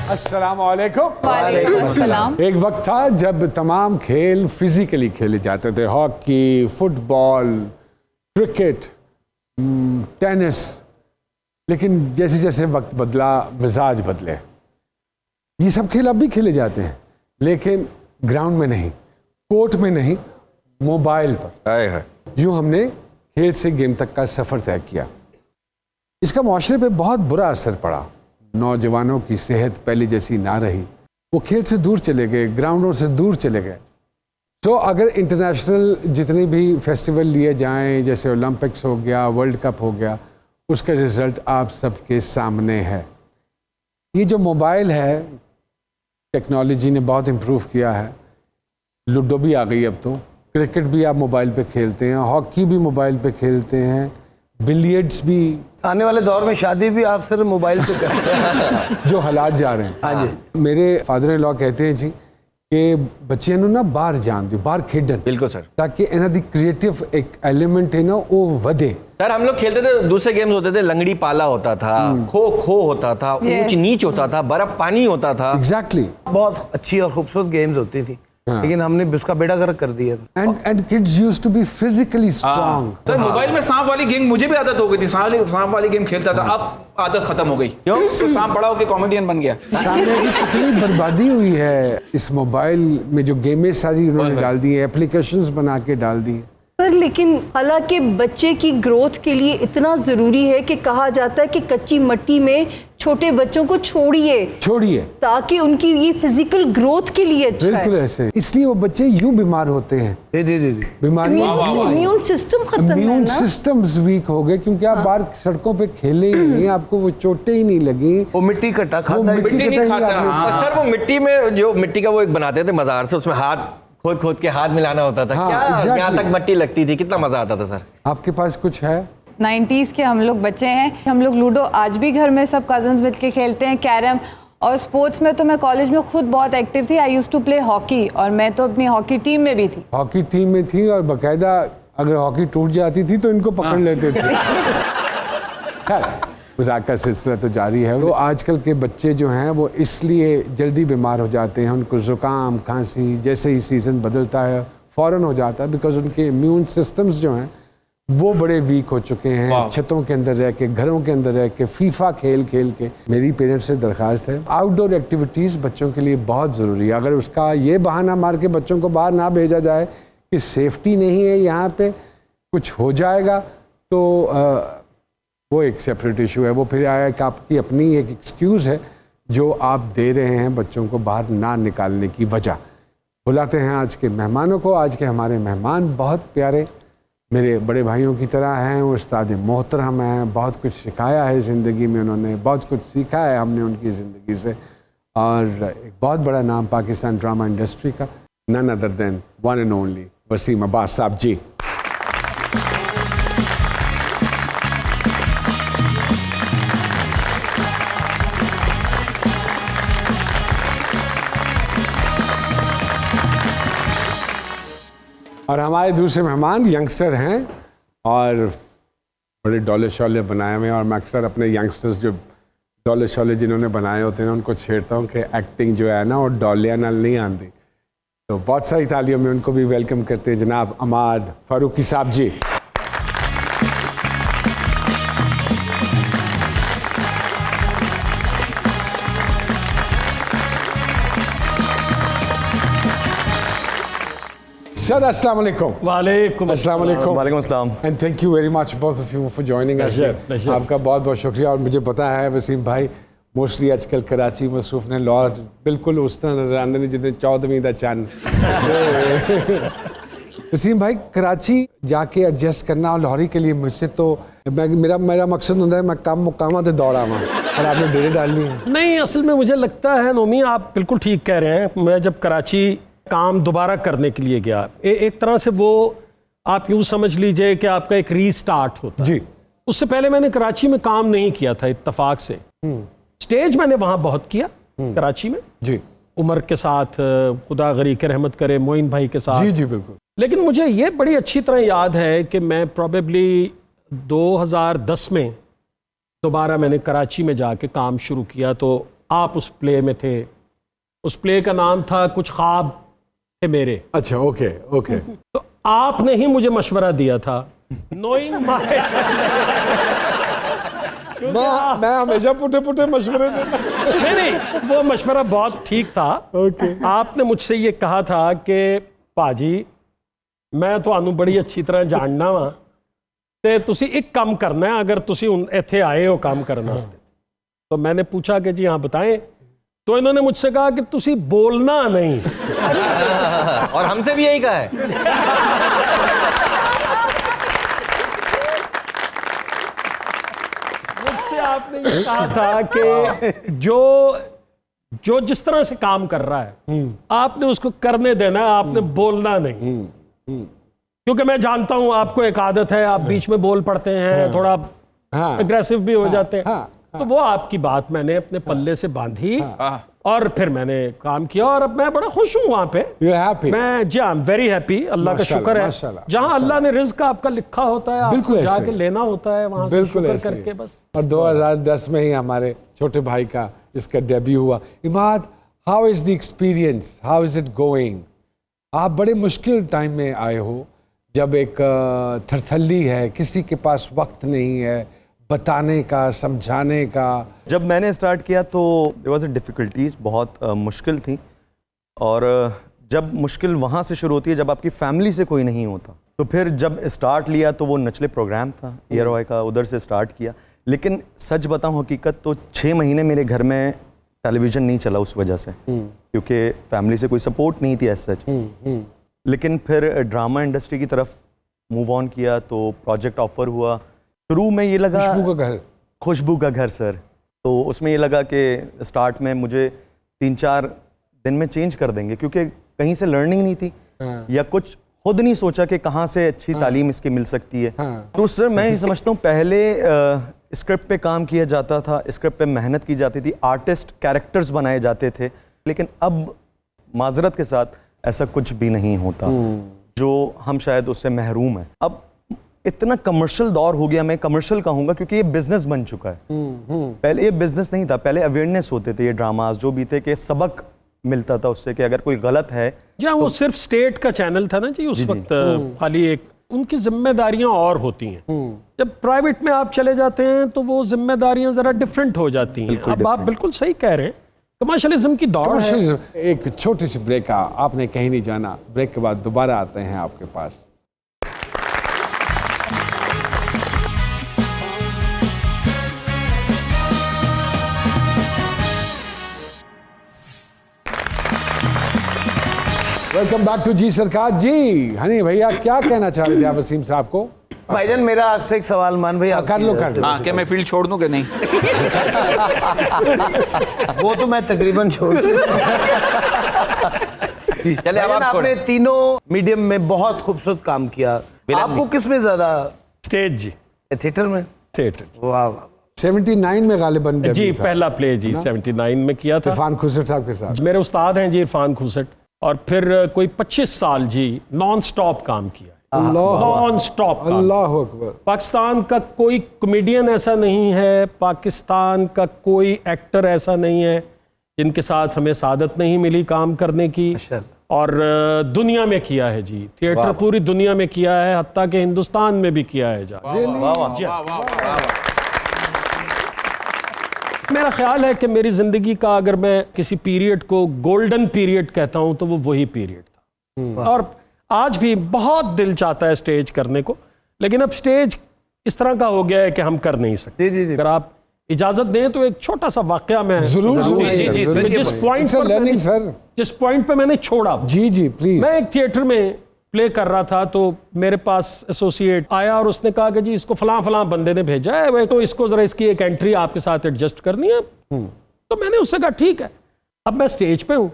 अस्सलाम वालेकुम। वालेकुम अस्सलाम। एक वक्त था जब तमाम खेल फिजिकली खेले जाते थे, हॉकी, फुटबॉल, क्रिकेट, टेनिस। लेकिन जैसे जैसे वक्त बदला, मिजाज बदले। ये सब खेल अब भी खेले जाते हैं, लेकिन ग्राउंड में नहीं, कोर्ट में नहीं, मोबाइल पर। यूँ हमने खेल से गेम तक का सफ़र तय किया। इसका माशरे पे बहुत बुरा असर पड़ा। नौजवानों की सेहत पहले जैसी ना रही, वो खेल से दूर चले गए, ग्राउंडों से दूर चले गए। तो अगर इंटरनेशनल जितने भी फेस्टिवल लिए जाएं, जैसे ओलंपिक्स हो गया, वर्ल्ड कप हो गया, उसका रिजल्ट आप सबके सामने है। ये जो मोबाइल है, टेक्नोलॉजी ने बहुत इम्प्रूव किया है। लूडो भी आ गई अब तो, क्रिकेट भी आप मोबाइल पे खेलते हैं, हॉकी भी मोबाइल पे खेलते हैं, बिलियर्ड्स भी। आने वाले दौर में शादी भी आप सिर्फ मोबाइल से करते हैं। जो हालात जा रहे हैं। हाँ जी। मेरे फादर इन लॉ कहते हैं जी कि बच्चियां नूं ना बाहर जान दो, बाहर खेडन। बिल्कुल सर। ताकि इन्हां दी क्रिएटिव एक एलिमेंट है ना, वो वधे। सर हम लोग खेलते थे, दूसरे गेम्स होते थे, लंगड़ी पाला होता था, खो खो होता था, ऊंच नीच होता था, बर्फ पानी होता था। एग्जैक्टली। बहुत अच्छी और खूबसूरत गेम्स होती थी, लेकिन हमने उसका बेड़ा गर्क कर दिया। And kids used to be physically strong. Sir mobile में सांप वाली गेम मुझे भी आदत हो गई थी, सांप वाली गेम खेलता था, अब आदत खत्म हो गई। क्यों? तो सांप बड़ा होकर कॉमेडियन बन गया। सामने की कितनी बर्बादी हुई है इस मोबाइल में, जो गेमें सारी उन्होंने डाल दी है, एप्लीकेशंस बना के डाल दी है। सर लेकिन हालांकि बच्चे की ग्रोथ के लिए इतना ज़रूरी है कि कहा जाता है कि कच्ची मिट्टी में छोटे बच्चों को छोड़िए ताकि उनकी ये फिजिकल ग्रोथ के लिए अच्छा बिल्कुल है। ऐसे, इसलिए वो बच्चे यूं बीमार होते हैं। जी बीमारियां, इम्यून सिस्टम खत्म है इम्यून ना। सिस्टम्स वीक हो गए, क्योंकि आप बाहर सड़कों पे खेले ही नहीं, आपको वो चोटें ही नहीं लगी। वो मिट्टी कटा खाता है। मिट्टी नहीं खाता। और सर वो मिट्टी में जो मिट्टी का वो एक बनाते थे मजार से, उसमें हाथ खोद खोद के हाथ मिलाना होता था। हाँ, क्या exactly। यहाँ तक मिट्टी लगती थी, कितना मजा आता था सर। आपके पास कुछ है? 90s के हम लोग बच्चे हैं, हम लोग लूडो आज भी घर में सब कजन्स मिल के खेलते हैं, कैरम। और स्पोर्ट्स में तो मैं कॉलेज में खुद बहुत एक्टिव थी। I used to play hockey, और मैं तो अपनी हॉकी टीम में भी थी। हॉकी टीम में थी, और बाकायदा अगर हॉकी टूट जाती थी तो इनको पकड़ लेते थे। खैर, मजाक का सिलसिला तो जारी है। वो आजकल के बच्चे जो हैं वो इसलिए जल्दी बीमार हो जाते हैं, उनको ज़ुकाम, खांसी, जैसे ही सीज़न बदलता है फ़ौरन हो जाता है, बिकॉज उनके इम्यून सिस्टम्स जो हैं वो बड़े वीक हो चुके हैं। छतों के अंदर रह के, घरों के अंदर रह के, फीफा खेल खेल के। मेरी पेरेंट्स से दरख्वास्त है, आउटडोर एक्टिविटीज़ बच्चों के लिए बहुत ज़रूरी है। अगर उसका ये बहाना मार के बच्चों को बाहर ना भेजा जाए कि सेफ्टी नहीं है यहाँ पे, कुछ हो जाएगा, तो वो एक सेपरेट इशू है। वो फिर आया कि आपकी अपनी एक एक्सक्यूज़ है जो आप दे रहे हैं बच्चों को बाहर ना निकालने की वजह। बुलाते हैं आज के मेहमानों को। आज के हमारे मेहमान बहुत प्यारे, मेरे बड़े भाइयों की तरह हैं। वो उस्ताद मोहतरम हैं, बहुत कुछ सिखाया है ज़िंदगी में, उन्होंने बहुत कुछ सीखा है हमने उनकी ज़िंदगी से। और एक बहुत बड़ा नाम पाकिस्तान ड्रामा इंडस्ट्री का, none other than one and only Waseem Abbas sahab ji. और हमारे दूसरे मेहमान यंगस्टर हैं और बड़े डोले शोले बनाए हुए हैं। और मैं अक्सर अपने यंगस्टर्स जो डोले शोले जिन्होंने बनाए होते हैं उनको छेड़ता हूँ कि एक्टिंग जो है ना वो डोलिया नाल नहीं आती। तो बहुत सारी तालियों में उनको भी वेलकम करते हैं जनाब अमाद फारूकी साहब जी। Sir, assalamu alaikum. वालेकुम अस्सलाम वालेकुम। वालेकुम अस्सलाम। And thank you very much both of you for joining us. Pleasure. आपका बहुत बहुत शुक्रिया। और मुझे पता है वसीम भाई मोस्टली आजकल कराची मसरूफ ने, लाहौर बिल्कुल उस तरह नजर आते हैं जितने 14वीं का चंद। वसीम भाई, कराची जाके एडजस्ट करना और लाहौरी के लिए मुझसे तो मेरा मकसद होता है मैं कम मुकामा से दौड़ा वहाँ, और आपने डेरे डाल ली है। नहीं, असल में मुझे लगता है नोमी आप बिल्कुल ठीक कह रहे हैं। मैं जब कराची काम दोबारा करने के लिए गया, एक तरह से वो आप यूँ समझ लीजिए कि आपका एक रीस्टार्ट होता है। जी। उससे पहले मैंने कराची में काम नहीं किया था इत्तेफाक से। स्टेज मैंने वहाँ बहुत किया कराची में, जी, उमर के साथ, खुदा गरी के रहमत करे, मोइन भाई के साथ। जी जी बिल्कुल। लेकिन मुझे ये बड़ी अच्छी तरह याद है कि मैं प्रॉबेबली 2010 में दोबारा मैंने कराची में जाके काम शुरू किया। तो आप उस प्ले में थे। उस प्ले का नाम था कुछ ख्वाब थे मेरे। अच्छा, ओके ओके। तो आपने ही मुझे मशवरा दिया था, नोइंग माय मैं हमेशा पुटे पुटे मशवरे देता। नहीं, वो मशवरा बहुत ठीक था। ओके। आपने मुझसे ये कहा था कि पाजी मैं ਤੁਹਾਨੂੰ बड़ी अच्छी तरह जानना वा ਤੇ ਤੁਸੀਂ एक काम करना है, अगर ਤੁਸੀਂ ਇੱਥੇ आए हो काम करने वास्ते। तो मैंने पूछा कि जी हाँ बताएं। तो इन्होंने मुझसे कहा कि तुसी बोलना नहीं। और हमसे भी यही कहा है। मुझसे आपने ये कहा था कि जो जिस तरह से काम कर रहा है आपने उसको करने देना है, आपने बोलना नहीं। क्योंकि मैं जानता हूं आपको एक आदत है, आप बीच में बोल पड़ते हैं, थोड़ा एग्रेसिव भी हो जाते हैं। तो वो आपकी बात मैंने अपने पल्ले से बांधी और फिर मैंने काम किया और अब मैं बड़ा खुश हूँ वहां पे। मैं जी आई एम वेरी हैप्पी। अल्लाह का शुक्र है, जहां अल्लाह ने रिज़्क आपका लिखा होता है आपको जाके लेना होता है, वहां से शुक्र करके बस। और 2010 में ही हमारे छोटे भाई का इसका डेब्यू हुआ। Imad, how is the experience, how is it going? आप बड़े मुश्किल टाइम में आए हो, जब एक थरथल्ली है, किसी के पास वक्त नहीं है बताने का, समझाने का। जब मैंने स्टार्ट किया तो देयर वाज अ डिफ़िकल्टीज़, बहुत मुश्किल थी। और जब मुश्किल वहाँ से शुरू होती है जब आपकी फैमिली से कोई नहीं होता। तो फिर जब स्टार्ट लिया तो वो नचले प्रोग्राम था ईयर ऑय का, उधर से स्टार्ट किया। लेकिन सच बताऊँ हकीकत तो 6 महीने मेरे घर में टेलीविज़न नहीं चला उस वजह से, क्योंकि फैमिली से कोई सपोर्ट नहीं थी एज सच। लेकिन फिर ड्रामा इंडस्ट्री की तरफ मूव ऑन किया तो प्रोजेक्ट ऑफर हुआ। शुरू में ये लगा खुशबू का घर सर, तो उसमें ये लगा कि स्टार्ट में मुझे 3-4 दिन में चेंज कर देंगे, क्योंकि कहीं से लर्निंग नहीं थी या कुछ खुद नहीं सोचा कि कहाँ से अच्छी तालीम इसकी मिल सकती है। तो सर मैं ये समझता हूँ पहले स्क्रिप्ट पे काम किया जाता था, स्क्रिप्ट पे मेहनत की जाती थी, आर्टिस्ट कैरेक्टर्स बनाए जाते थे। लेकिन अब माजरत के साथ ऐसा कुछ भी नहीं होता, जो हम शायद उससे महरूम हैं। अब इतना कमर्शियल दौर हो गया, मैं कमर्शियल कहूँगा क्योंकि ये बिजनेस बन चुका है। पहले ये बिजनेस नहीं था, पहले अवेयरनेस होते थे ये ड्रामाज जो भी थे, कि सबक मिलता था उससे कि अगर कोई गलत है। या वो सिर्फ स्टेट का चैनल था ना जी उस वक्त, खाली एक उनकी जिम्मेदारियां और होती हैं। जब प्राइवेट में आप चले जाते हैं तो वो जिम्मेदारियां जरा डिफरेंट हो जाती हैं। अब आप बिल्कुल सही कह रहे हैं, कमर्शियलिज्म की दौड़ है। एक छोटी सी ब्रेक आपने कहीं नहीं जाना, ब्रेक के बाद दोबारा आते हैं आपके पास। वेलकम बैक टू जी सरकार। जी हनी भैया क्या कहना चाह रहे थे आप वसीम साहब को? भाईजान मेरा आपसे एक सवाल मान भैया कर लो हाँ, क्या मैं फील्ड छोड़ दूं कि नहीं? वो तो मैं तकरीबन छोड़ चले अब आप आपने तीनों मीडियम में बहुत खूबसूरत काम किया। आपको किस में ज्यादा? स्टेज जी, थिएटर में। थिएटर, वाह वाह। 79 में गालिबन जी डेब्यू था। पहला प्ले जी 79 में किया था। इरफान खुसट साहब के साथ। मेरे उस्ताद हैं जी इरफान खुसट, और फिर कोई 25 साल जी नॉन स्टॉप काम किया, नॉन स्टॉप। अल्लाह अकबर। पाकिस्तान का कोई कॉमेडियन ऐसा नहीं है, पाकिस्तान का कोई एक्टर ऐसा नहीं है जिनके साथ हमें सादत नहीं मिली काम करने की। और दुनिया में किया है जी, थिएटर पूरी दुनिया में किया है, हत्ता कि हिंदुस्तान में भी किया है जा। मेरा ख्याल है कि मेरी ज़िंदगी का अगर मैं किसी पीरियड को गोल्डन पीरियड कहता हूं तो वो वही पीरियड था। और आज भी बहुत दिल चाहता है स्टेज करने को, लेकिन अब स्टेज इस तरह का हो गया है कि हम कर नहीं सकते। जी। अगर आप इजाज़त दें तो एक छोटा सा वाकया मैं जरूर जिस पॉइंट पे मैंने छोड़ा। जी प्लीज। मैं एक थिएटर में प्ले कर रहा था तो मेरे पास एसोसिएट आया और उसने कहा कि जी इसको फलां बंदे ने भेजा है, वह तो इसको जरा इसकी एक एंट्री आपके साथ एडजस्ट करनी है। तो मैंने उससे कहा ठीक है। अब मैं स्टेज पे हूं,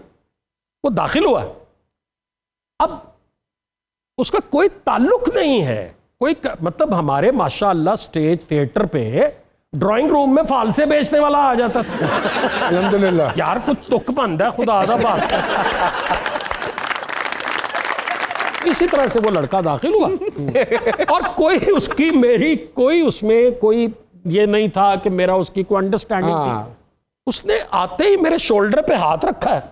वो दाखिल हुआ, अब उसका कोई ताल्लुक नहीं है, कोई मतलब हमारे माशाअल्लाह स्टेज थिएटर पे ड्राइंग रूम में फालसे बेचने वाला आ जाता था। अल्हम्दुलिल्लाह यार कुछ तुक बंद है खुदा दा बास। इसी तरह से वो लड़का दाखिल हुआ और कोई उसकी मेरी कोई उसमें कोई ये नहीं था कि मेरा उसकी कोई अंडरस्टैंडिंग थी। उसने आते ही मेरे शोल्डर पे हाथ रखा है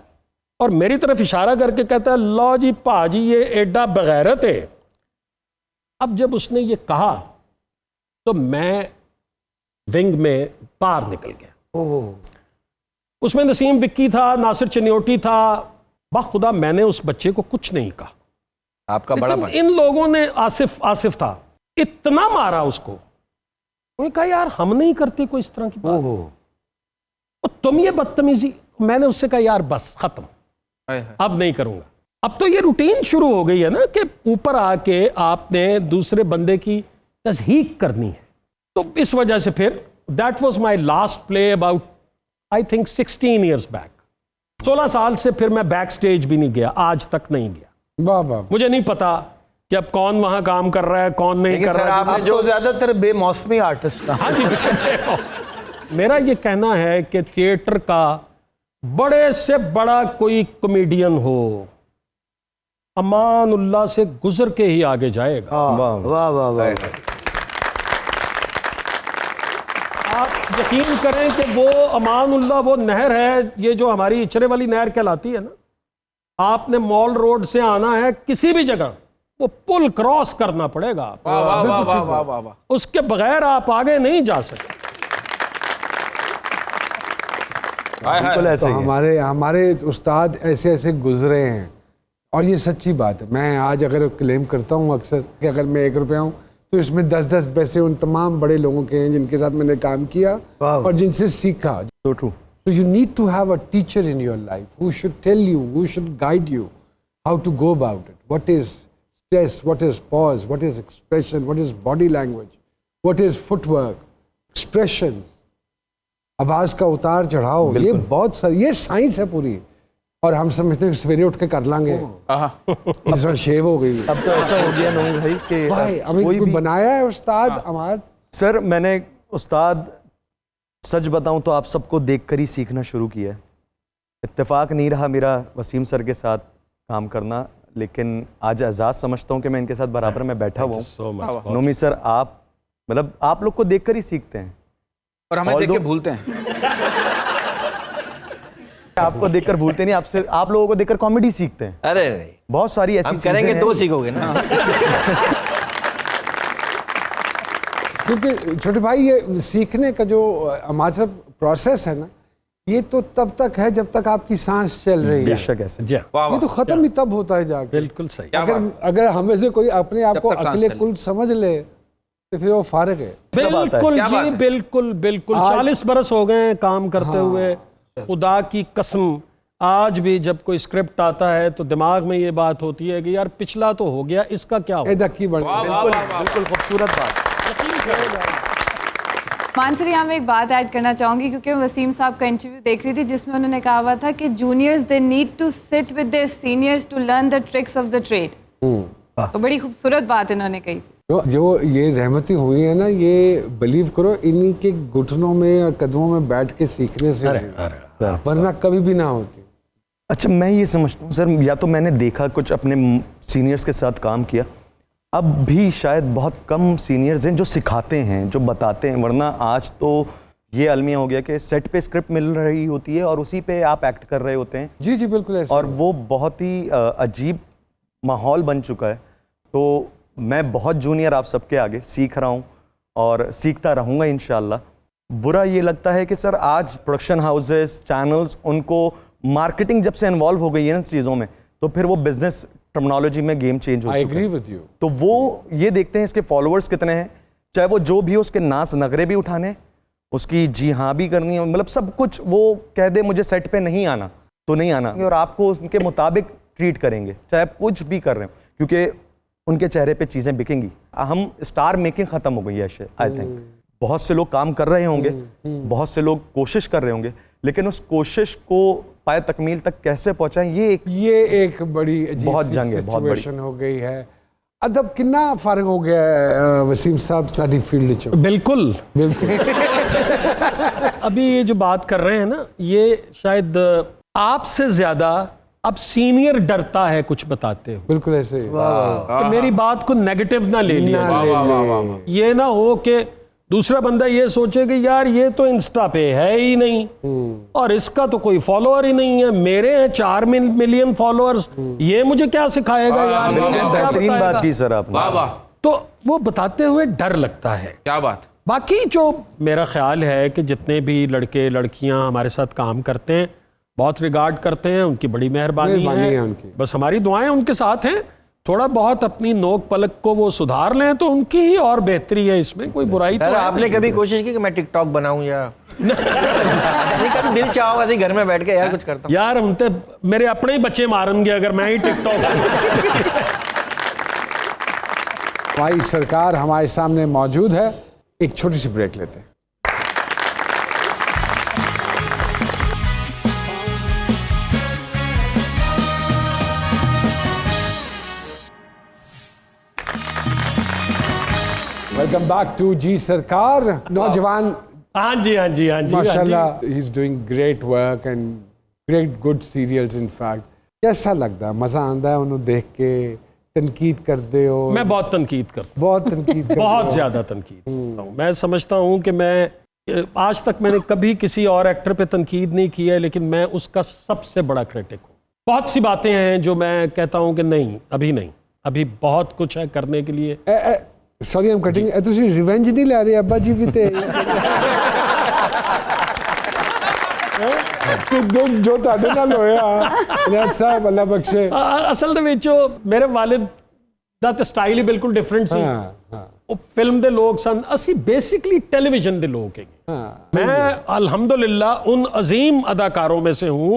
और मेरी तरफ इशारा करके कहता है, लो जी पाजी ये एडा बगैरत है। अब जब उसने ये कहा तो मैं विंग में बाहर निकल गया। उसमें नसीम विक्की था, नासिर चनियोटी था। बाखुदा मैंने उस बच्चे को कुछ नहीं कहा। आपका बड़ा लेकिन इन लोगों ने, आसिफ था, इतना मारा उसको। उन्होंने कहा यार हम नहीं करते कोई इस तरह की बात, और तुम ये बदतमीजी। मैंने उससे कहा यार बस खत्म, अब नहीं करूंगा। अब तो ये रूटीन शुरू हो गई है ना कि ऊपर आके आपने दूसरे बंदे की तस्हीक करनी है। तो इस वजह से फिर that was my last play about I think 16 years back. 16 साल से फिर मैं बैक स्टेज भी नहीं गया, आज तक नहीं गया। वाह वाह। मुझे नहीं पता कि अब कौन वहां काम कर रहा है, कौन नहीं कर रहा है। आप तो ज्यादातर बेमौसमी आर्टिस्ट का। हाँ जी। मेरा ये कहना है कि थिएटर का बड़े से बड़ा कोई कॉमेडियन हो, अमानुल्लाह से गुजर के ही आगे जाएगा। वाह वाह वाह वाह। आप यकीन करें कि वो अमानुल्लाह वो नहर है, ये जो हमारी इचरे वाली नहर कहलाती है ना, आपने मॉल रोड से आना है किसी भी जगह, वो पुल क्रॉस करना पड़ेगा। उसके बगैर आप आगे नहीं जा सकते। बिल्कुल ऐसे ही है। हमारे उस्ताद ऐसे ऐसे गुजरे हैं और ये सच्ची बात है। मैं आज अगर क्लेम करता हूँ अक्सर कि अगर मैं 1 रुपया हूँ तो इसमें 10-10 पैसे उन तमाम बड़े लोगों के हैं जिनके साथ मैंने काम किया और जिनसे सीखा। So true. So you need to have a teacher in your life who should tell you, who should guide you how to go about it. What is stress, what is pause, what is expression, what is body language, what is footwork, expressions, आवाज का उतार चढ़ाओ, ये बहुत सारी, ये science है पूरी। और हम समझते हैं सवेरे उठ के कर लांगे, इस बार शेव हो गई। अब तो ऐसा हो गया नवीन भाई कि भाई अभी कोई बनाया है उस्ताद अमाद? सर मैंने उस्ताद सच बताऊं तो आप सबको देखकर ही सीखना शुरू किया है। इत्तेफाक नहीं रहा मेरा वसीम सर के साथ काम करना, लेकिन आज एजाज समझता हूं कि मैं इनके साथ बराबर में बैठा हुआ हूं। नोमी सर आप मतलब आप लोग को देखकर ही सीखते हैं और हमें देख के भूलते हैं। आपको देखकर भूलते नहीं, आपसे आप लोगों को देखकर कॉमेडी सीखते हैं। अरे बहुत सारी ऐसी हम चीजें करेंगे हैं। तो सीखोगे ना। क्योंकि छोटे भाई ये सीखने का जो हमारे साथ प्रोसेस है ना, ये तो तब तक है जब तक आपकी सांस चल रही है। बेशक ऐसे। जी ये तो खत्म ही तब होता है जाके। बिल्कुल सही। अगर हमें से कोई अपने आप जब को तक सांस अकेले चले। कुल समझ ले तो फिर वो फारिग है। बिल्कुल क्या बात जी, है? बिल्कुल बिल्कुल। 40 बरस हो गए हैं काम करते हुए। खुदा की कसम आज भी जब कोई स्क्रिप्ट आता है तो दिमाग में ये बात होती है कि यार पिछला तो हो गया, इसका क्या हो। दक्की बन बिल्कुल बिल्कुल खूबसूरत बात। मानसर यहाँ मैं एक बात ऐड करना चाहूँगी, क्योंकि मैं वसीम साहब का इंटरव्यू देख रही थी जिसमें उन्होंने कहा हुआ था कि juniors they need to sit with their seniors to learn the tricks of the trade. तो बड़ी खूबसूरत बात इन्होंने कही थी। जो ये रहमती हुई है ना, ये बिलीव करो इन्हीं के घुटनों में और कदमों में बैठ के सीखने से हुई है। वरना कभी भी ना होती। अच्छा मैं ये समझता हूँ सर, या तो मैंने देखा कुछ अपने सीनियर्स के साथ काम किया, अब भी शायद बहुत कम सीनियर्स हैं जो सिखाते हैं, जो बताते हैं। वरना आज तो ये अलमिया हो गया कि सेट पे स्क्रिप्ट मिल रही होती है और उसी पे आप एक्ट कर रहे होते हैं। जी जी बिल्कुल ऐसा। और वो बहुत ही अजीब माहौल बन चुका है। तो मैं बहुत जूनियर आप सबके आगे सीख रहा हूँ और सीखता रहूँगा इंशाल्लाह। बुरा ये लगता है कि सर आज प्रोडक्शन हाउसेस, चैनल्स, उनको मार्केटिंग जब से इन्वॉल्व हो गई है ना चीज़ों में, तो फिर वो बिजनेस टर्मिनोलॉजी में गेम चेंज हो आई चुका एग्री है। With you. तो वो ये देखते हैं इसके फॉलोअर्स कितने हैं, चाहे वो जो भी हो, उसके नास नगरे भी उठाने, उसकी जी हाँ भी करनी है, मतलब सब कुछ। वो कह दे मुझे सेट पे नहीं आना तो नहीं आना, और आपको उनके मुताबिक ट्रीट करेंगे चाहे आप कुछ भी कर रहे हो, क्योंकि उनके चेहरे पे चीज़ें बिकेंगी। हम स्टार मेकिंग ख़त्म हो गई है आई थिंक। बहुत से लोग काम कर रहे होंगे, बहुत से लोग कोशिश कर रहे होंगे, लेकिन उस कोशिश को पाए तकमील तक कैसे पहुंचाएं, ये एक बड़ी अजीब बहुत सी जंग है, बहुत बड़ी। सिचुएशन हो गई है। अदब कितना फारग हो गया है वसीम साहब साडी फील्ड चो। बिल्कुल बिल्कुल। अभी ये जो बात कर रहे हैं ना, ये शायद आपसे ज्यादा अब सीनियर डरता है कुछ बताते हो। बिल्कुल ऐसे। कि मेरी बात को नेगेटिव ना ले लिया। ये ना हो कि दूसरा बंदा ये सोचे कि यार ये तो इंस्टा पे है ही नहीं और इसका तो कोई फॉलोअर ही नहीं है, मेरे हैं 4 मिलियन फॉलोअर्स, ये मुझे क्या सिखाएगा यार। बेहतरीन बात की सर आपने। वाह वाह, तो वो बताते हुए डर लगता है। क्या बात। बाकी जो मेरा ख्याल है कि जितने भी लड़के लड़कियां हमारे साथ काम करते हैं बहुत रिगार्ड करते हैं, उनकी बड़ी मेहरबानी है उनकी। बस हमारी दुआएं उनके साथ हैं। थोड़ा बहुत अपनी नोक पलक को वो सुधार लें तो उनकी ही और बेहतरी है, इसमें कोई बुराई तो सर है आपने नहीं। कभी कोशिश की कि मैं टिकटॉक बनाऊं या कभी दिल चाहो ऐसे घर में बैठ के यार कुछ करता हूं? यार हम तो मेरे अपने ही बच्चे मारेंगे अगर मैं ही टिकटॉक भाई सरकार हमारे सामने मौजूद है, एक छोटी सी ब्रेक लेते हैं। वेलकम बैक टू जी सरकार। नौजवान हाँ जी हाँ जी हाँ जी माशाल्लाह he is doing great work and great good serials in fact. कैसा लगता है, मजा आंदा है उन्हें देख के, तनकीद करते हो? मैं बहुत तनकीद करता बहुत तनकीद करते बहुत हो? ज्यादा तनकीद करता हूँ। मैं समझता हूँ कि मैं आज तक मैंने कभी किसी और एक्टर पे तनकीद नहीं की है, लेकिन मैं उसका सबसे बड़ा क्रिटिक हूँ। बहुत सी बातें हैं जो मैं कहता हूँ कि नहीं, अभी बहुत कुछ है करने के लिए। सॉरी आई एम कटिंग, तुसी रिवेंज नहीं ले रहे अब्बा जी भी ते जो ਤੁਹਾਡੇ ਨਾਲ ਹੋਇਆ ਰਿਆਜ਼ ਸਾਹਿਬ ਅੱਲਾ ਬਖਸ਼ੇ। ਅਸਲ ਦੇ ਵਿੱਚ ਮੇਰੇ ਵਾਲਿਦ ਦਾ ਤੇ ਸਟਾਈਲ ਹੀ ਬਿਲਕੁਲ ਡਿਫਰੈਂਟ ਸੀ। ਉਹ ਫਿਲਮ ਦੇ ਲੋਕ ਸਨ, ਅਸੀਂ ਬੇਸਿਕਲੀ ਟੈਲੀविजन ਦੇ लोग हैं। मैं अल्हम्दुलिल्लाह उन अजीम अदाकारों में से हूँ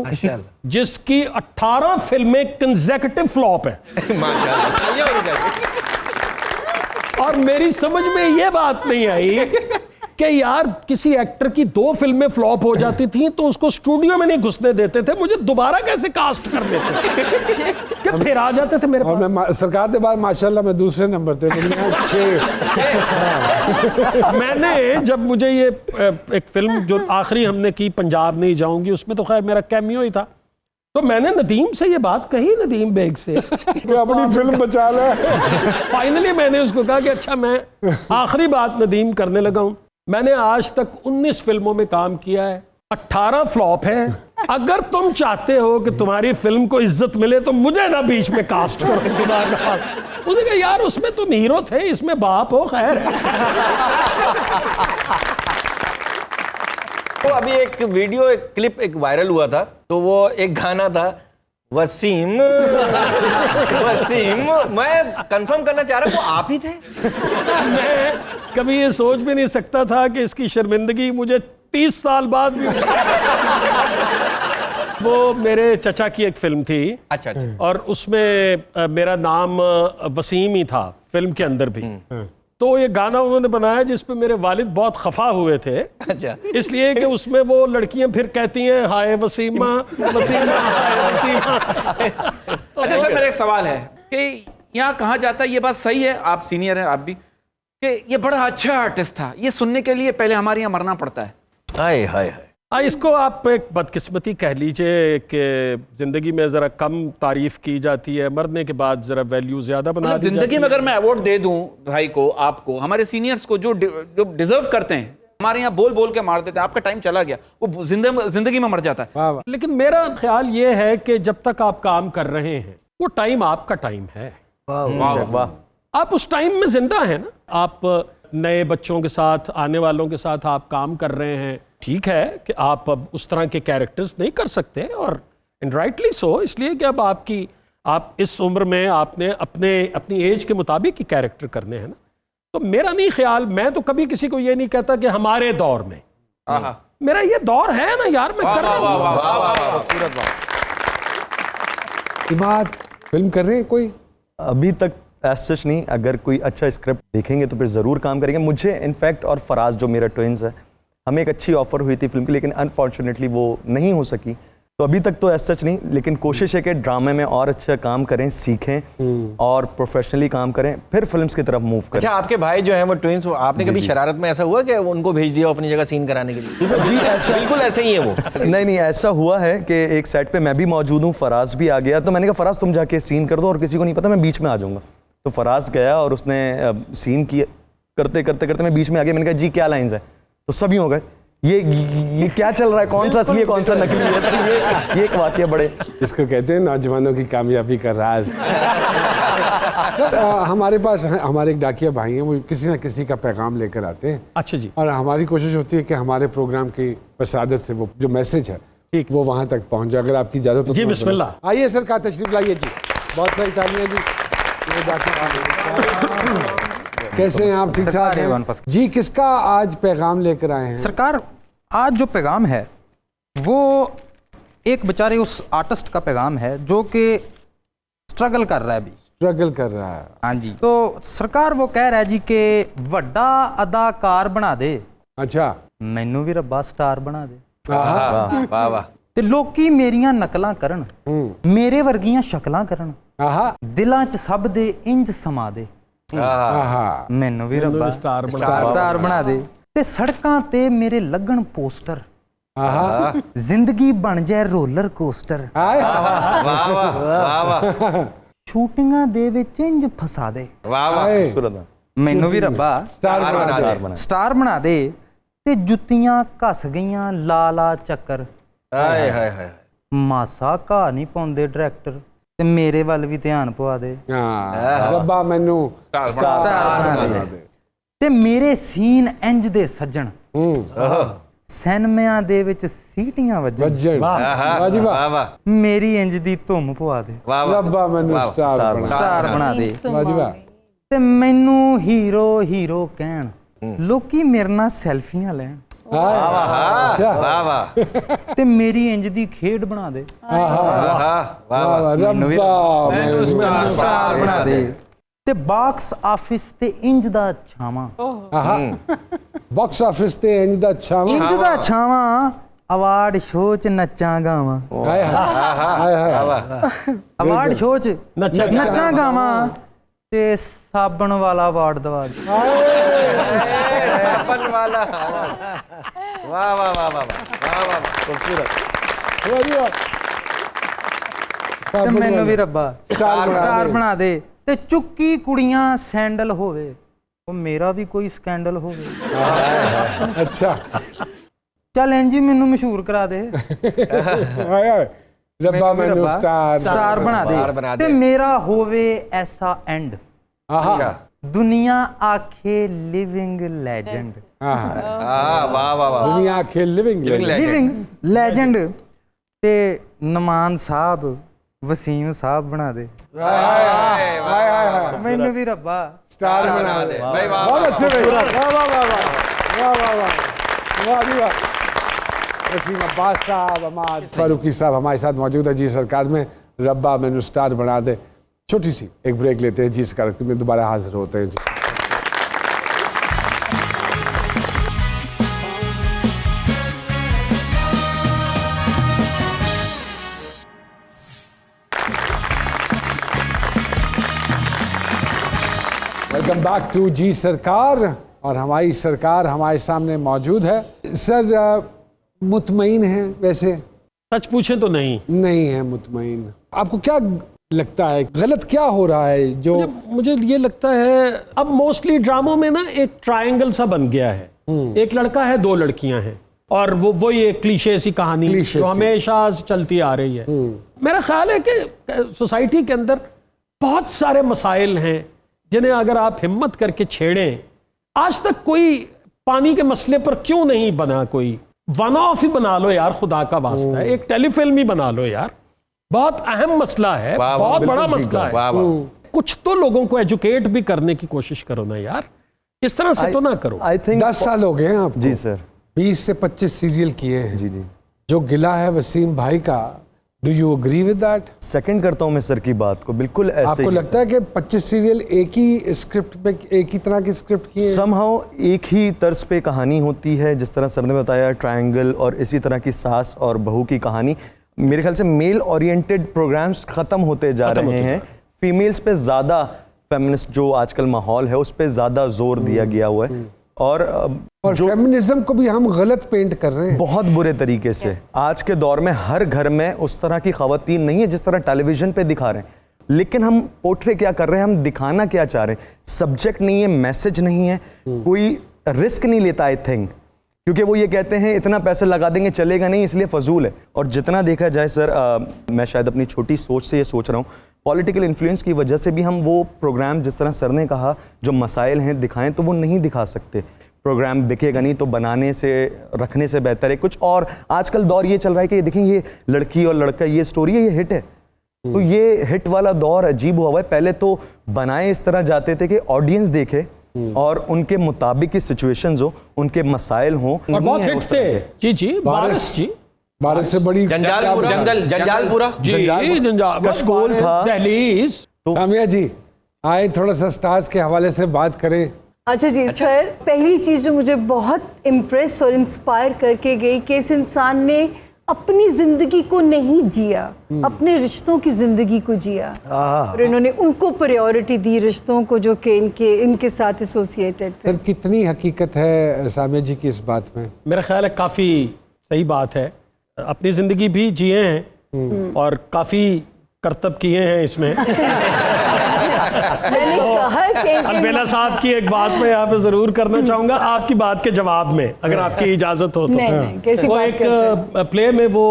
जिसकी 18 फिल्में कंसेक्यूटिव फ्लॉप है और मेरी समझ में ये बात नहीं आई कि यार किसी एक्टर की 2 फिल्में फ्लॉप हो जाती थी तो उसको स्टूडियो में नहीं घुसने देते थे, मुझे दोबारा कैसे कास्ट कर देते कि फिर आ जाते थे मेरे और पास। मैं सरकार के बाद माशाल्लाह मैं दूसरे नंबर पे, मैंने जब मुझे ये एक फिल्म जो आखिरी हमने की पंजाब नहीं जाऊंगी, उसमें तो खैर मेरा कैमियो ही था, तो मैंने नदीम से ये बात कही, नदीम बेग से कि अपनी फिल्म बचा ले। फाइनली मैंने उसको कहा कि अच्छा मैं आखिरी बात नदीम करने लगा हूं, मैंने आज तक 19 फिल्मों में काम किया है, 18 फ्लॉप है, अगर तुम चाहते हो कि तुम्हारी फिल्म को इज्जत मिले तो मुझे ना बीच में कास्ट करो तुम्हारे पास। उसने कहा यार उसमें तुम हीरो थे, इसमें बाप हो, खैर। तो अभी एक वीडियो, एक क्लिप एक वायरल हुआ था, तो वो एक गाना था वसीम वसीम, मैं कंफर्म करना चाह रहा हूँ वो आप ही थे? मैं कभी ये सोच भी नहीं सकता था कि इसकी शर्मिंदगी मुझे 30 साल बाद भी वो मेरे चचा की एक फिल्म थी। अच्छा अच्छा। और उसमें मेरा नाम वसीम ही था फिल्म के अंदर भी। तो ये गाना उन्होंने बनाया जिसपे मेरे वालिद बहुत खफा हुए थे। अच्छा। इसलिए कि उसमें वो लड़कियां फिर कहती हैं हाय वसीमा वसीमा हाय वसीमा। अच्छा सर, मेरा एक सवाल है कि यहाँ कहा जाता है, ये बात सही है, आप सीनियर हैं आप भी, कि ये बड़ा अच्छा आर्टिस्ट था, ये सुनने के लिए पहले हमारे यहाँ मरना पड़ता है। हाय हाय हाय। इसको आप एक बदकिस्मती कह लीजिए कि जिंदगी में जरा कम तारीफ की जाती है, मरने के बाद जरा वैल्यू ज्यादा बना दी जिंदगी जाती में अगर मैं अवार्ड दे दूं भाई को, आपको, हमारे सीनियर्स को जो डिजर्व करते हैं, हमारे यहाँ बोल बोल के मार देते हैं, आपका टाइम चला गया, वो जिंदगी में मर जाता है। वाह वाह। लेकिन मेरा ख्याल ये है कि जब तक आप काम कर रहे हैं वो टाइम आपका टाइम है, वाह। आप उस टाइम में जिंदा है ना। आप नए बच्चों के साथ, आने वालों के साथ आप काम कर रहे हैं, ठीक है कि आप अब उस तरह के कैरेक्टर्स नहीं कर सकते, और राइटली सो, इसलिए कि अब आप इस उम्र में आपने अपनी एज के मुताबिक ही कैरेक्टर करने हैं ना। तो मेरा नहीं ख्याल, मैं तो कभी किसी को ये नहीं कहता कि हमारे दौर में, मेरा ये दौर है ना यार, मैं कर रहा हूं। इमाद फिल्म कर रहे हैं कोई? अभी तक एज सच नहीं, अगर कोई अच्छा स्क्रिप्ट देखेंगे तो फिर ज़रूर काम करेंगे। मुझे इनफैक्ट और फराज जो मेरा ट्विंस है, हमें एक अच्छी ऑफर हुई थी फिल्म की, लेकिन अनफॉर्चुनेटली वो नहीं हो सकी। तो अभी तक तो एज सच नहीं, लेकिन कोशिश है कि ड्रामे में और अच्छा काम करें, सीखें और प्रोफेशनली काम करें, फिर फिल्म्स की तरफ मूव करें। अच्छा, आपके भाई जो हैं वो ट्विंस, आपने कभी शरारत में ऐसा हुआ कि उनको भेज दिया अपनी जगह सीन कराने के लिए? जी ऐसा, बिल्कुल ऐसे ही है वो। नहीं ऐसा हुआ है कि एक सेट पे मैं भी मौजूद हूँ, फराज भी आ गया, तो मैंने कहा फराज तुम जाके सीन कर दो और किसी को नहीं पता, मैं बीच में आ जाऊँगा। तो फराज गया और उसने सीन किया, करते करते करते मैं बीच में आ गया, मैंने कहा जी क्या लाइंस है, तो सभी हो गए ये क्या चल रहा है, कौन सा असली है कौन सा नकली है। तो ये एक वाकया बड़े, इसको कहते हैं नौजवानों की कामयाबी का राज। सर हमारे पास हमारे एक डाकिया भाई हैं, वो किसी ना किसी का पैगाम लेकर आते हैं। अच्छा जी। और हमारी कोशिश होती है कि हमारे प्रोग्राम की प्रसादत से वो जो मैसेज है ठीक, वो वहाँ तक पहुँच जाए। अगर आपकी इजाज़त हो जी तो बिस्मिल्लाह। आइए सर, का तशरीफ लाइए जी। बहुत सारी तालियां जी। ये डाकिया कैसे हैं आप? ठीक ठाक हैं जी। किसका आज पैगाम लेकर आए हैं? सरकार, आज जो पैगाम है वो एक बेचारे उस आर्टिस्ट का पैगाम है जो कि स्ट्रगल कर रहा है, अभी स्ट्रगल कर रहा है। हाँ जी। तो सरकार वो कह रहा है जी कि वड्डा अदाकार बना दे, अच्छा, मैनू भी रब्बा स्टार बना दे, वाह वाह। ते लोकी मेरियां नकलां करन, मेरे वर्गियां शक्लां करन, आहा दिलां च सब दे इंज समा दे, आहा मैनू भी रब्बा स्टार स्टार बना दे, ते सड़कां ते मेरे लगन पोस्टर, आहा जिंदगी बन जाए रोलर कोस्टर, हाय वाह वाह वाह शूटिंगां दे विच इंज फसा दे, वाह वाह। हाय मैनू भी रब्बा स्टार बना दे। स्टार बना दे, ते जुत्तियां घस गईयां लाला चक्कर, हाय हाय हाय। मासा घा नहीं पाउंदे डायरैक्टर, ते मेरे वल भी ध्यान पवा दे, हाँ, रब्बा मैनू स्टार बना दे, ते मेरे सीन इंज दे सज्जन, सैनमिਆਂ ਦੇ ਵਿੱਚ ਸੀਟੀਆਂ ਵੱਜਣ, वजन वाह जी वाह। वाह वाह ਮੇਰੀ ਇੰਜ ਦੀ ਧੁੰਮ ਪਵਾ ਦੇ, वाह वाह। रब्बा मैनू स्टार बना ਸਟਾਰ ਬਣਾ ਦੇ, वाह जी वाह। ਤੇ ਮੈਨੂੰ ਹੀਰੋ ਹੀਰੋ ਕਹਿਣ, ਲੋਕੀ ਮੇਰੇ ਨਾਲ ਸੈਲਫੀਆਂ ਲੈਣ, अच्छा वाह वाह। ਤੇ ਮੇਰੀ ਇੰਜ ਦੀ ਖੇਡ ਬਣਾ ਦੇ, वाह वाह। रब्बा मैनू ਸਟਾਰ ਬਣਾ ਦੇ, ਤੇ ਬਾਕਸ ਆਫਿਸ ਤੇ ਇੰਜ ਦਾ ਛਾਵਾਂ, आहा बॉक्स ऑफिस ते इंज दा छावा ਇੰਜ ਦਾ ਛਾਵਾਂ, ਅਵਾਰਡ ਸ਼ੋਅ ਚ ਨੱਚਾਂ ਗਾਵਾਂ, हाय हाय हाय ਅਵਾਰਡ ਸ਼ੋਅ ਚ ਨੱਚਾਂ ਨੱਚਾਂ ਗਾਵਾਂ, ਤੇ ਸਾਬਣ ਵਾਲਾ ਅਵਾਰਡ ਦਵਾ ਦੇ, साबन वाला। वाह वाह वाह वाह वाह वाह। खूबसूरत। ਤੇ ਮੈਨੂੰ ਵੀ ਰੱਬਾ ਸਟਾਰ ਬਣਾ ਦੇ, ਤੇ ਚੁੱਕੀ ਕੁੜੀਆਂ ਸੈਂਡਲ ਹੋਵੇ, ਉਹ ਮੇਰਾ ਵੀ ਕੋਈ ਸਕੈਂਡਲ ਹੋਵੇ, अच्छा ਚੱਲ ਇੰਜ ਹੀ ਮੈਨੂੰ ਮਸ਼ਹੂਰ ਕਰਾ ਦੇ, हाय हाय रब्बा मैनू स्टार ਸਟਾਰ ਬਣਾ ਬਣਾ ਦੇ, ਦੇ। ਤੇ ਮੇਰਾ ਹੋਵੇ ਐਸਾ ਐਂਡ, आहा ਦੁਨੀਆ ਆਖੇ ਲਿਵਿੰਗ ਲੈਜੈਂਡ, आहा वाह वाह वाह। दुनिया के लिविंग ਲਿਵਿੰਗ ਲੈਜੈਂਡ, ਤੇ ਨਮਾਨ ਸਾਹਿਬ ਵਸੀਮ ਸਾਹਿਬ ਬਣਾ ਦੇ, ਮੈਨੂੰ ਵੀ ਰੱਬਾ स्टार बना दे भाई वाह। बहुत अच्छे भाई वाह वाह वाह वाह वाह वाह वाह वाह जी वाह। वसीम अब्बास साहब, अमाद फारूकी साहब हमारे साथ मौजूद है जी सरकार में। रब्बा मैनू स्टार बना दे। छोटी सी एक ब्रेक लेते हैं जी, इस कार्यक्रम में दोबारा हाजिर होते हैं जी। वेलकम बैक टू जी सरकार, और हमारी सरकार हमारे सामने मौजूद है। सर मुतमईन है? वैसे सच पूछे तो नहीं है मुतमईन। आपको क्या लगता है गलत क्या हो रहा है? जो मुझे ये लगता है अब मोस्टली ड्रामों में ना एक ट्रायंगल सा बन गया है, एक लड़का है दो लड़कियां हैं, और वो ये क्लीशे सी कहानी क्लीशे जो सी। हमेशा से चलती आ रही है। मेरा ख्याल है कि सोसाइटी के अंदर बहुत सारे मसाइल हैं जिन्हें अगर आप हिम्मत करके छेड़ें, आज तक कोई पानी के मसले पर क्यों नहीं बना, कोई वन ऑफ ही बना लो यार, खुदा का वास्ता है, एक टेलीफिल्म ही बना लो यार, बहुत अहम मसला है, वाह, बहुत बड़ा बिल्कुल ठीक मसला है, है। वाह, वाह। कुछ तो लोगों को एजुकेट भी करने की कोशिश करो ना यार, इस तरह से तो ना करो। आई थिंक 10 साल हो गए हैं आपको? जी सर। 20 से 25 सीरियल किए हैं। जी जी। जो गिला है वसीम भाई का, do you agree with that? Second करता हूँ मैं सर की बात को, बिल्कुल ऐसे आपको ही लगता है कि 25 सीरियल एक ही स्क्रिप्ट पे, एक ही तरह की स्क्रिप्ट की है? समहाउ एक ही तर्ज पे कहानी होती है, जिस तरह सर ने बताया ट्रायंगल, और इसी तरह की सास और बहू की कहानी। मेरे ख्याल से मेल ओरिएंटेड प्रोग्राम्स खत्म होते जा रहे हैं, फीमेल्स पे ज़्यादा फेमिनिस्ट जो आजकल माहौल है उस पे ज़्यादा जोर दिया गया हुआ है, और फेमिनिज्म को भी हम गलत पेंट कर रहे हैं बहुत बुरे तरीके से। आज के दौर में हर घर में उस तरह की खवातीन नहीं है जिस तरह टेलीविजन पे दिखा रहे हैं। लेकिन हम पोर्ट्रे क्या कर रहे हैं, हम दिखाना क्या चाह रहे हैं, सब्जेक्ट नहीं है, मैसेज नहीं है, कोई रिस्क नहीं लेता आई थिंक, क्योंकि वो ये कहते हैं इतना पैसा लगा देंगे चलेगा नहीं, इसलिए फजूल है। और जितना देखा जाए सर, मैं शायद अपनी छोटी सोच से ये सोच रहा हूँ, पॉलिटिकल इन्फ्लुएंस की वजह से भी हम वो प्रोग्राम, जिस तरह सर ने कहा, जो मसाइल हैं दिखाएं, तो वो नहीं दिखा सकते। प्रोग्राम बिकेगा नहीं तो बनाने से, रखने से बेहतर है कुछ और। आजकल दौर ये चल रहा है कि देखें ये लड़की और लड़का, ये स्टोरी है, ये हिट है, तो ये हिट वाला दौर अजीब हुआ है। पहले तो बनाए इस तरह जाते थे कि ऑडियंस देखे और उनके मुताबिक की सिचुएशंस हो, उनके मसाइल हो, और बहुत हिट थे। जी जी, बारिश जी, बारिश से बड़ी जंजालपुरा जी, जंजाल, कशकोल था, दहलीज। कामिया जी आए, थोड़ा सा स्टार्स के हवाले से बात करें। अच्छा जी सर, पहली चीज़ जो मुझे बहुत इम्प्रेस और इंस्पायर करके गई कि इस इंसान ने अपनी जिंदगी को नहीं जिया, अपने रिश्तों की जिंदगी को जिया, और इन्होंने उनको प्रायोरिटी दी, रिश्तों को जो कि इनके साथ एसोसिएटेड थे। सर कितनी हकीकत है सामिया जी की इस बात में? मेरा ख्याल है काफ़ी सही बात है, अपनी ज़िंदगी भी जिए हैं और काफ़ी करतब किए हैं इसमें। मैंने कहा कि अलबेला साहब की एक बात मैं यहाँ पे ज़रूर करना चाहूँगा, आपकी बात के जवाब में, अगर आपकी इजाज़त हो तो। नहीं, कैसी वो बात एक करते हैं? प्ले में वो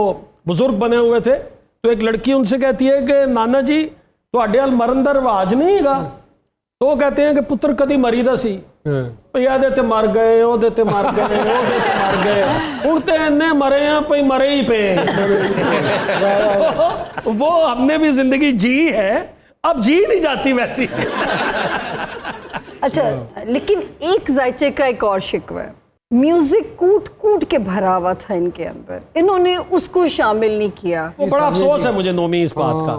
बुजुर्ग बने हुए थे, तो एक लड़की उनसे कहती है कि नाना जी तुहाडे अल मरन दा रिवाज नहीं हैगा, तो वो कहते हैं कि पुत्र कदी मरी दा सी, ਇਹਦੇ ਤੇ ਮਰ ਗਏ, ਉਹਦੇ ਤੇ ਮਰ ਗਏ, ਉਹਦੇ ਤੇ ਮਰ ਗਏ, ਹੁਣ ਤੇ ਇੰਨੇ मरे हैं पई मरे ही पे। वो हमने भी जिंदगी जी है, अब जी नहीं जाती वैसी। अच्छा, लेकिन एक जायचे का एक और शिकवा है, म्यूजिक कूट कूट के भरा हुआ था इनके अंदर, इन्होंने उसको शामिल नहीं किया। वो बड़ा अफसोस है मुझे नोमी इस बात का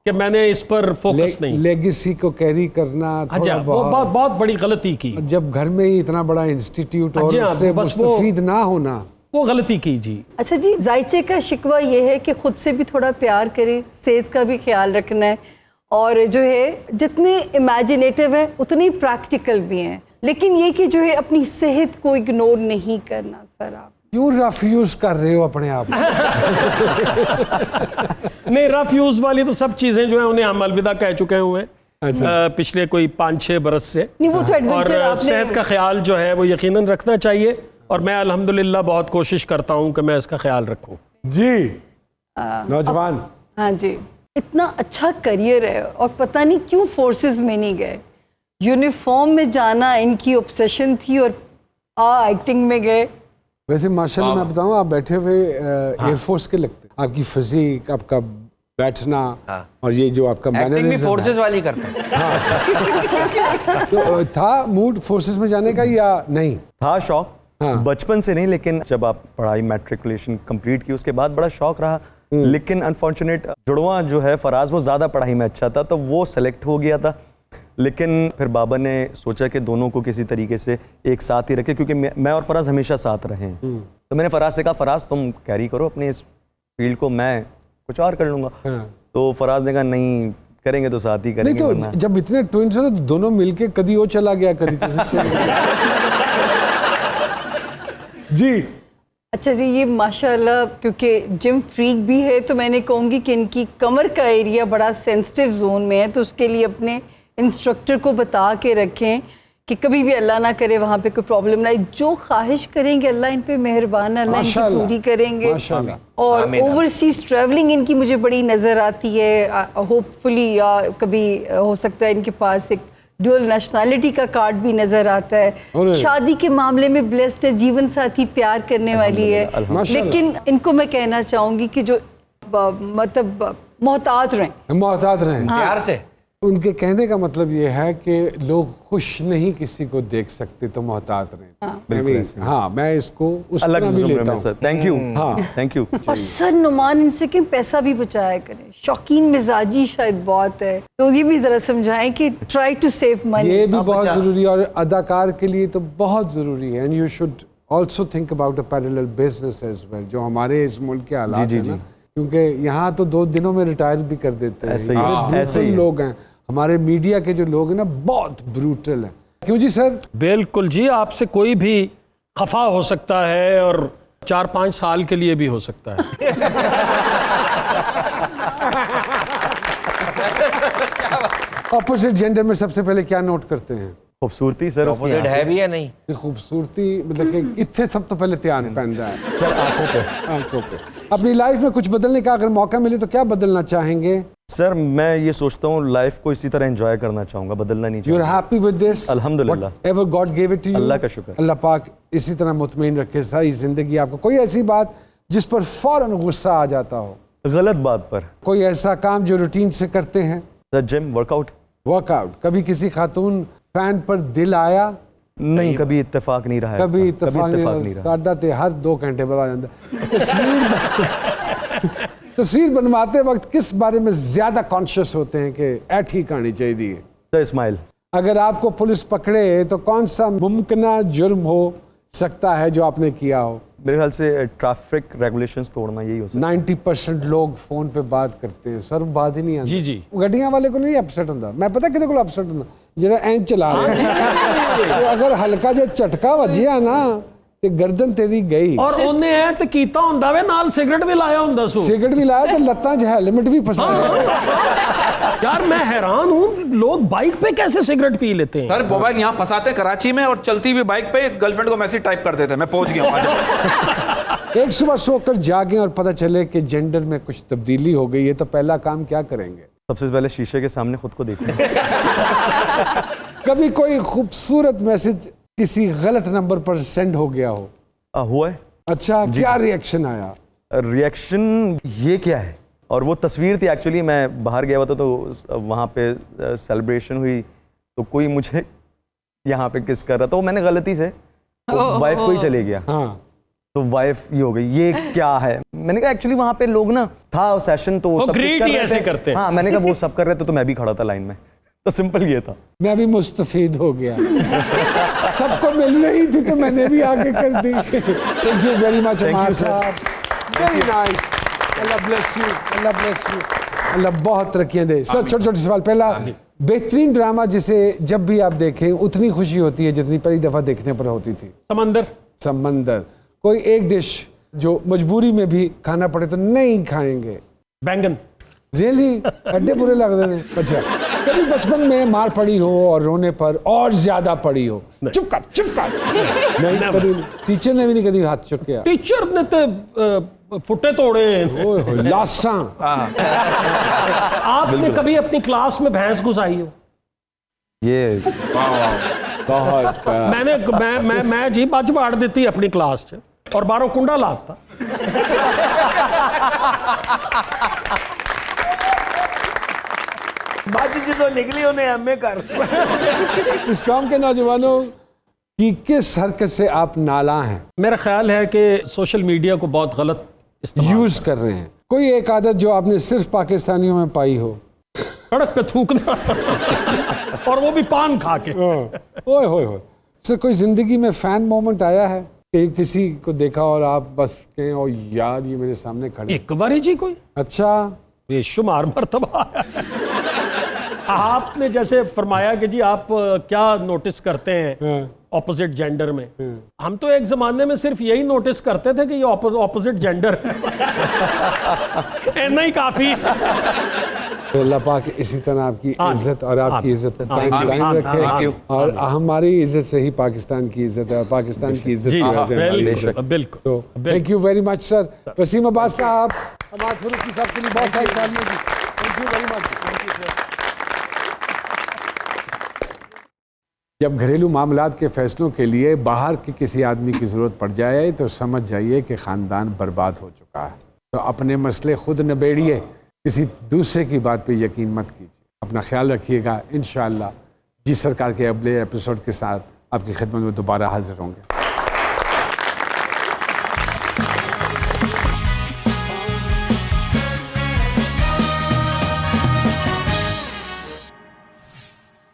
कि मैंने इस पर फोकस नहीं, लेगेसी को कैरी करना थोड़ा वो बहुत बड़ी गलती की। जब घर में ही इतना बड़ा इंस्टीट्यूट और हाँ, उससे बस मुस्तफीद ना होना, वो गलती की जी। अच्छा जी, जायचे का शिकवा ये है कि खुद से भी थोड़ा प्यार करें, सेहत का भी ख्याल रखना है, और जो है जितने इमेजिनेटिव है उतने प्रैक्टिकल भी हैं, लेकिन ये कि जो है अपनी सेहत को इग्नोर नहीं करना। सर आप क्यों रफ यूज कर रहे हो अपने आप? नहीं, रफ यूज वाली तो सब चीजें जो है उन्हें हम अलविदा कह चुके हुए हैं पिछले कोई 5-6 बरस से। नहीं, वो तो एडवेंचर और आपने सेहत का ख्याल जो है वो यकीनन रखना चाहिए, और मैं अल्हम्दुलिल्लाह बहुत कोशिश करता हूँ कि मैं इसका ख्याल रखूँ। जी नौजवान, हाँ जी, इतना अच्छा करियर है और पता नहीं क्यों फोर्सेस में नहीं गए। यूनिफॉर्म में जाना इनकी ऑब्सेशन थी और एक्टिंग में गए। वैसे माशाल्लाह मैं बताऊं, आप बैठे हुए एयरफोर्स के लगते, आपकी फिजिक, आपका बैठना, और ये जो आपका एक्टिंग भी फोर्सेस वाली करते हैं। तो था मूड फोर्सेस में जाने का या नहीं? था शौक, हाँ। बचपन से नहीं, लेकिन जब आप पढ़ाई मैट्रिकुलेशन कंप्लीट की उसके बाद बड़ा शौक रहा, लेकिन अनफॉर्चुनेट जुड़वा जो है फराज, वो ज़्यादा पढ़ाई में अच्छा था, तो वो सेलेक्ट हो गया था। लेकिन फिर बाबा ने सोचा कि दोनों को किसी तरीके से एक साथ ही रखे, क्योंकि मैं और फराज हमेशा साथ रहे हैं। तो मैंने फराज से कहा, फराज तुम कैरी करो अपने इस फील्ड को, मैं कुछ और कर लूँगा। तो फराज ने कहा नहीं, करेंगे तो साथ ही करेंगे। नहीं तो जब इतने ट्विंस हो तो दोनों मिलके कभी वो चला गया, कभी चला गया। जी अच्छा जी, ये माशाल्लाह क्योंकि जिम फ्रीक भी है, तो मैंने कहूँगी कि इनकी कमर का एरिया बड़ा सेंसिटिव जोन में है, तो उसके लिए अपने इंस्ट्रक्टर को बता के रखें कि कभी भी अल्लाह ना करे वहाँ पे कोई प्रॉब्लम ना आए। जो ख्वाहिश करेंगे अल्लाह इन पे मेहरबान, अल्लाह इनकी पूरी करेंगे। और ओवरसीज ट्रैवलिंग इनकी मुझे बड़ी नज़र आती है। होपफुली या कभी हो सकता है इनके पास एक ड्यूअल नेशनैलिटी का कार्ड भी नजर आता है। शादी के मामले में ब्लेस्ड है, जीवन साथी प्यार करने वाली है। लेकिन इनको मैं कहना चाहूंगी कि जो मतलब मोहतात रहें प्यार से। उनके कहने का मतलब ये है कि लोग खुश नहीं किसी को देख सकते, तो मोहतात रहें। हाँ, मैं इसको उस अलग तरह भी लेता हूं। Thank you. हाँ, थैंक यू। और सर नुमान इनसे कि पैसा भी बचाया करें, शौकीन मिजाजी शायद बहुत है, तो ये भी जरा समझाएं कि ट्राई टू सेव मनी। ये भी बहुत जरूरी है, और अदाकार के लिए तो बहुत जरूरी है। And you should also think about a parallel business as well, जो हमारे इस मुल्क के हालात है ना, क्योंकि यहाँ तो 2 दिनों में रिटायर भी कर देते हैं। ऐसे ही लोग हैं हमारे मीडिया के जो लोग हैं ना, बहुत ब्रूटल हैं। क्यों जी सर? बिल्कुल जी, आपसे कोई भी खफा हो सकता है और 4-5 साल के लिए भी हो सकता है। ऑपोजिट जेंडर में सबसे पहले क्या नोट करते हैं? खूबसूरती सर, उसकी ऑपोजिट है भी या नहीं? ये खूबसूरती मतलब कि कितने सब तो पहले ध्यान पहन रहा है सर आंखों पे। आंखों पे। अपनी लाइफ में कुछ बदलने का अगर मौका मिले तो क्या बदलना चाहेंगे? सर मैं ये सोचता हूँ लाइफ को इसी तरह एंजॉय करना चाहूँगा, बदलना नहीं यू आर चाहूँगा। Happy with this? अल्हम्दुलिल्लाह। Ever God give it to you? Allah का शुक्र। अल्लाह पाक इसी तरह मुतमईन रखे सारी जिंदगी आपको। कोई ऐसी बात जिस पर फौरन गुस्सा आ जाता हो? गलत बात पर? कोई ऐसा काम जो रूटीन से करते हैं? Sir gym, workout. वर्कआउट। कभी किसी खातून फैन पर दिल आया? नहीं, कभी इत्तेफाक नहीं रहा है। कभी इसका। इत्तेफाक नहीं रहा। साडा ते हर 2 घंटे बाद आ जाता। तस्वीर बनवाते वक्त किस बारे में ज्यादा कॉन्शियस होते हैं कि ऐ ठीक आनी चाहिए? Sir smile. अगर आपको पुलिस पकड़े तो कौन सा मुमकिन जुर्म हो सकता है जो आपने किया हो? मेरे ख्याल से ट्रैफिक रेगुलेशंस तोड़ना यही हो सकता 90% लोग फोन पे बात करते हैं सर, बात ही नहीं आती। जी जी। गड्डियां वाले को नहीं अपसेट होता, मैं पता कितने को अपसेट होता जो एंज चला रहे हैं। तो अगर हल्का जो झटका वजिया ना ते गर्दन तेरी गई। और उन्हें है तो कीता हुंदा वे नाल सिगरेट भी लाया हुंदा सु। सिगरेट भी लाया तो लत्तां 'च हेलमेट भी फंसाया। यार मैं हैरान हूँ, लोग बाइक पे कैसे सिगरेट पी लेते हैं? सर मोबाइल यहाँ फंसाते हैं कराची में और चलती हुई बाइक पे गर्लफ्रेंड को मैसेज टाइप कर देते हैं, मैं पहुंच गया हूं, आ जाओ। एक सुबह सोकर जागें और पता चले कि जेंडर में कुछ तब्दीली हो गई है तो पहला काम क्या करेंगे? सबसे पहले शीशे के सामने खुद को देखना। कभी कोई खूबसूरत मैसेज किसी गलत नंबर पर सेंड हो गया हो? हुआ है। अच्छा, क्या रिएक्शन आया? रिएक्शन ये क्या है? और वो तस्वीर थी एक्चुअली, मैं बाहर गया हुआ था तो वहाँ पे सेलिब्रेशन हुई तो कोई मुझे यहाँ पे किस कर रहा था, वो मैंने गलती से वाइफ को ही चले गया। हाँ। तो वाइफ ये हो गई, ये क्या है? मैंने कहा एक्चुअली वहाँ पे लोग ना था सेशन तो सब ग्रीट ही ऐसे करते हैं। हाँ, मैंने कहा वो सब कर रहे थे तो मैं भी खड़ा था लाइन में, तो सिंपल ये था। मैं भी मुस्तफीद हो गया। सबको मिल रही थी तो मैंने भी आगे कर दी। Thank you very much Amar साहब, very nice. Allah bless you, Allah bless you, Allah बहुत तरक्कियां दे। सर छोटे छोटे सवाल। पहला, बेहतरीन ड्रामा जिसे जब भी आप देखें उतनी खुशी होती है जितनी पहली दफा देखने पर होती थी? समंदर। समंदर। कोई एक डिश जो मजबूरी में भी खाना पड़े तो नहीं खाएंगे? बैंगन। रियली? अड्डे बुरे लग रहे थे। अच्छा, कभी बचपन में मार पड़ी हो और रोने पर और ज्यादा पड़ी हो? चुप कर, चुप कर। नहीं, कभी टीचर ने भी नहीं कभी हाथ चुकिया? टीचर ने तो फुट्टे तोड़े। ओए होए, लाशा। आपने कभी अपनी क्लास में भैंस घुसाई हो? ये बहुत मैं जी बच बाड़ देती अपनी क्लास च और बारों कुंडा लाता। तो निकली उन्हें एमए कर। इस काम के नौजवानों की किस हरकत से आप नाला हैं? मेरा ख्याल है कि सोशल मीडिया को बहुत गलत यूज कर रहे हैं। कोई एक आदत जो आपने सिर्फ पाकिस्तानियों में पाई हो? सड़क पे थूकना। और वो भी पान खा के। ओए होए होए। सर कोई जिंदगी में फैन मोमेंट आया है कि किसी को देखा और आप बस कहें ओ यार ये मेरे सामने खड़े? एक बारी जी कोई। अच्छा, बेशुमार मर्तबा। आपने जैसे फरमाया कि जी आप क्या नोटिस करते हैं ऑपोजिट जेंडर में, हम तो एक जमाने में सिर्फ यही नोटिस करते थे कि ये ऑपोजिट जेंडर है। इतना ही काफी। तो अल्लाह पाक इसी तरह आपकी इज्जत और आपकी इज्जत कायम रखे और हमारी इज्जत से ही पाकिस्तान की इज्जत है और पाकिस्तान की इज्जत बिल्कुल। तो thank you very much sir. Wasim Abbas साहब, हमाद फरूकी साहब के लिए बहुत सारी तालियां दी। Thank you very much. जब घरेलू मामलात के फैसलों के लिए बाहर के किसी आदमी की ज़रूरत पड़ जाए तो समझ जाइए कि ख़ानदान बर्बाद हो चुका है। तो अपने मसले खुद निबेड़िए, किसी दूसरे की बात पे यकीन मत कीजिए। अपना ख्याल रखिएगा। इंशाअल्लाह जी सरकार के अगले एपिसोड के साथ आपकी खिदमत में दोबारा हाजिर होंगे।